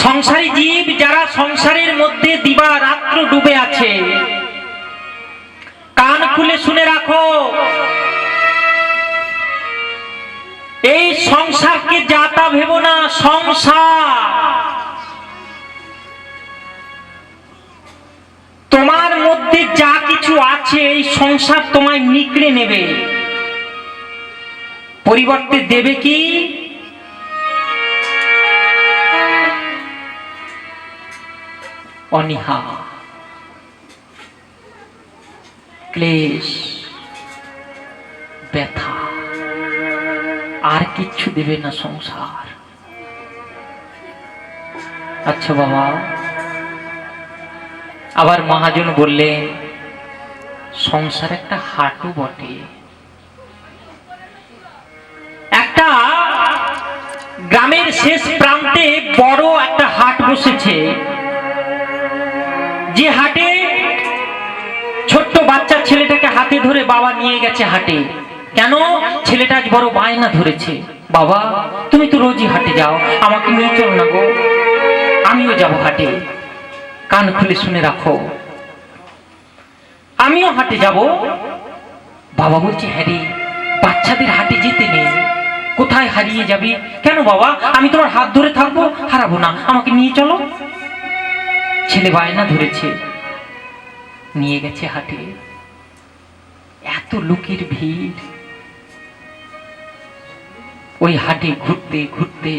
সংসারী জীব যারা সংসারের মধ্যে দিবা রাত্র ডুবে আছে, কান খুলে শুনে রাখো, এই সংসারকে যাতা ভেবো না। সংসার তোমার মধ্যে যা কিছু আছে এই সংসার তোমায় নিকড়ে নেবে, পরিবর্তে দেবে কি? অনীহা, ক্লেশ, ব্যথা, আর কিচ্ছু দেবে না সংসার। আচ্ছা বাবা, আবার মহাজন বললেন সংসার একটা হাটও বটে। একটা গ্রামের শেষ প্রান্তে বড় একটা হাট বসেছে, যে হাটে ছোট্ট বাচ্চা ছেলেটাকে হাতে ধরে বাবা নিয়ে গেছে হাটে। কেন? ছেলেটা আজ বড় বায়না ধরেছে, বাবা তুমি তো রোজই হাটে যাও, আমাকে নিয়ে চল না গো, আমিও যাব হাটে। কান খুলে শুনে রাখো, আমিও হাটে যাব। বাবা বলছে, হ্যাঁ রে, বাচ্চাদের হাটে যেতে নেই, কোথায় হারিয়ে যাবি? কেন বাবা, আমি তোমার হাত ধরে থাকবো, হারাবো না, আমাকে নিয়ে চলো। ছেলে বায়না ধরেছে, নিয়ে গেছে হাটে। এত লোকের ভিড়, ওই হাটে ঘুরতে ঘুরতে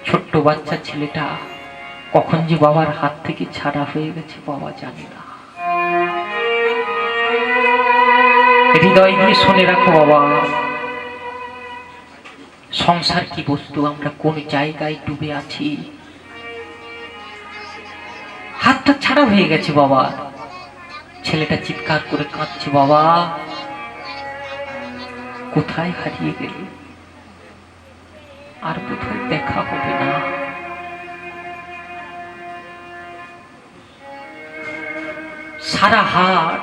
ছোট্ট বাচ্চা ছেলেটা কখন যে বাবার হাত থেকে ছাড়া হয়ে গেছে বাবা জানে না। হৃদয় দিয়ে শুনে রাখো বাবা, সংসার কি বস্তু, আমরা কোন জায়গায় ডুবে আছি। হাতটা ছাড়া হয়ে গেছে বাবা। ছেলেটা চিৎকার করে কাঁদছে, বাবা কোথায় হারিয়ে গেলে, আর কোথায় দেখা হবে না। সারা হাট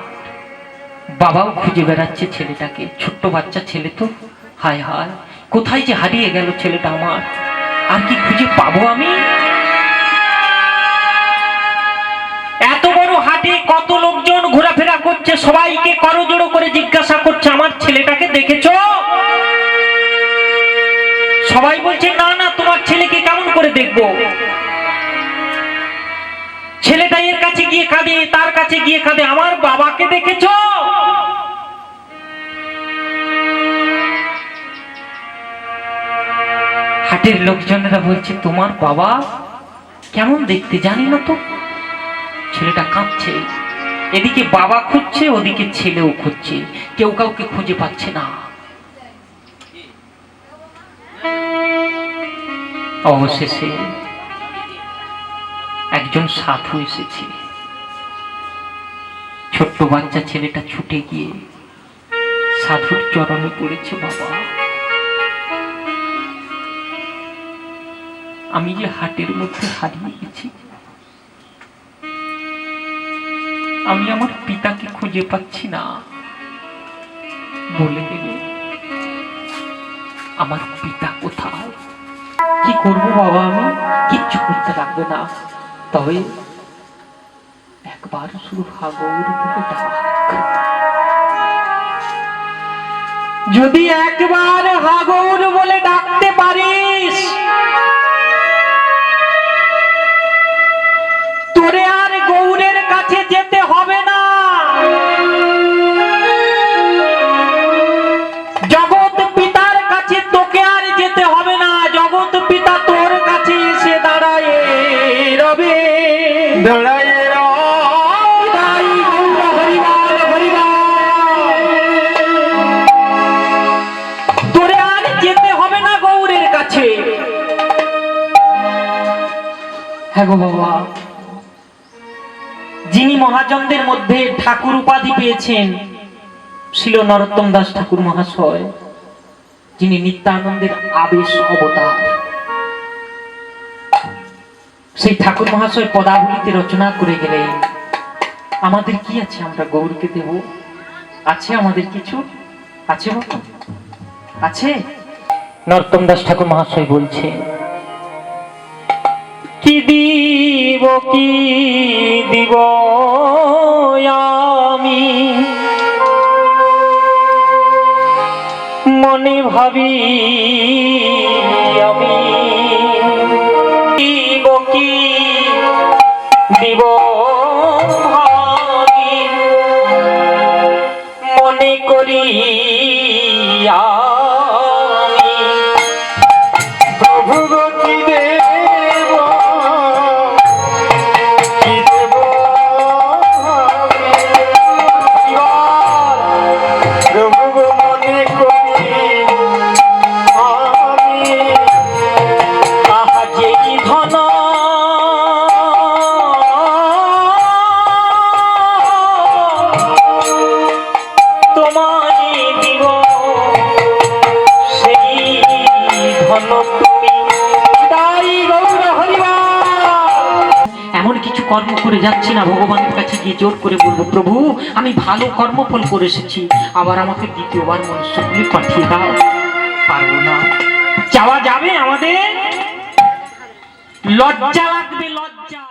বাবাও খুঁজে বেড়াচ্ছে ছেলেটাকে, ছোট্ট বাচ্চা ছেলে তো, হায় হায় কোথায় যে হারিয়ে গেল ছেলেটা আমার, আর কি খুঁজে পাবো আমি? এত বড় হাটে কত লোকজন ঘোরাফেরা করছে, সবাইকে করজোড়ো করে জিজ্ঞাসা করছে, আমার ছেলেটাকে দেখেছো? সবাই বলছে, না না, তোমার ছেলেকে কেমন করে দেখবো? ছেলেটা এর কাছে গিয়ে কাঁদে, তার কাছে গিয়ে কাঁদে, আমার বাবাকে দেখেছো? হাটের লোকজনেরা বলছে, তোমার বাবা কেমন দেখতে জানি না তো। ছেলেটা কাঁদছে, এদিকে বাবা খুঁজছে, ওদিকে ছেলেও খুঁজছে, কেউ কাউকে খুঁজে পাচ্ছে না। অবশেষে একজন সাধু এসেছে। ছোট্ট বাচ্চা ছেলেটা ছুটে গিয়ে সাধুর চরণে পড়েছে, বাবা আমি যে হাটের মধ্যে হারিয়ে গেছি, আমি আমার পিতাকে খুঁজে পাচ্ছি না, বলে দেবে আমার পিতা কোথায়? কি করবো বাবা, আমি কিচ্ছু করতে লাগবে না, তবে একবার শুধু হাগর বলে ডাক, যদি একবার হাগর বলে ডাকতে পারিস, তোরে আর গৌরের কাছে যেতে হবে না। জগৎ পিতার কাছে তোকে আর যেতে হবে না, জগৎ পিতা তোর কাছে এসে দাঁড়ায় রবে, দাঁড়ায় তোরে আর যেতে হবে না গৌরের কাছে। হ্যাঁ গো বাবা, যিনি মহাজনদের মধ্যে ঠাকুর উপাধি পেয়েছেন ছিল নরোত্তম দাস ঠাকুর মহাশয়, যিনি নিত্যানন্দের আবেশ অবতার। সেই ঠাকুর মহাশয় পদাবলিতে রচনা করে গেলেন, আমাদের কি আছে, আমরা গৌরকে দেব? আছে আমাদের কিছু? আছে বাবা, আছে? নরোত্তম দাস ঠাকুর মহাশয় বলছে, কি দিব আমি মনে ভাবি আমি দিব কি দিব ভাবি মনে করি আমি প্রভু গো কি দেব প্রভু গো মনে করি আমি আহা যেই ধন তোমায় দিব সেই ধন তুমি তাই গৌর হরিবার। এমন কিছু কর্ম করে যাচ্ছি না ভগবানের কাছে গিয়ে জোর করে বলবো প্রভু আমি ভালো কর্মফল করে এসেছি, আবার আমাকে দ্বিতীয়বার মনুষ্যকুলে পাঠিয়ে দাও। পারবো না, যাওয়া যাবে আমাদের, লজ্জা লাগবে লজ্জা।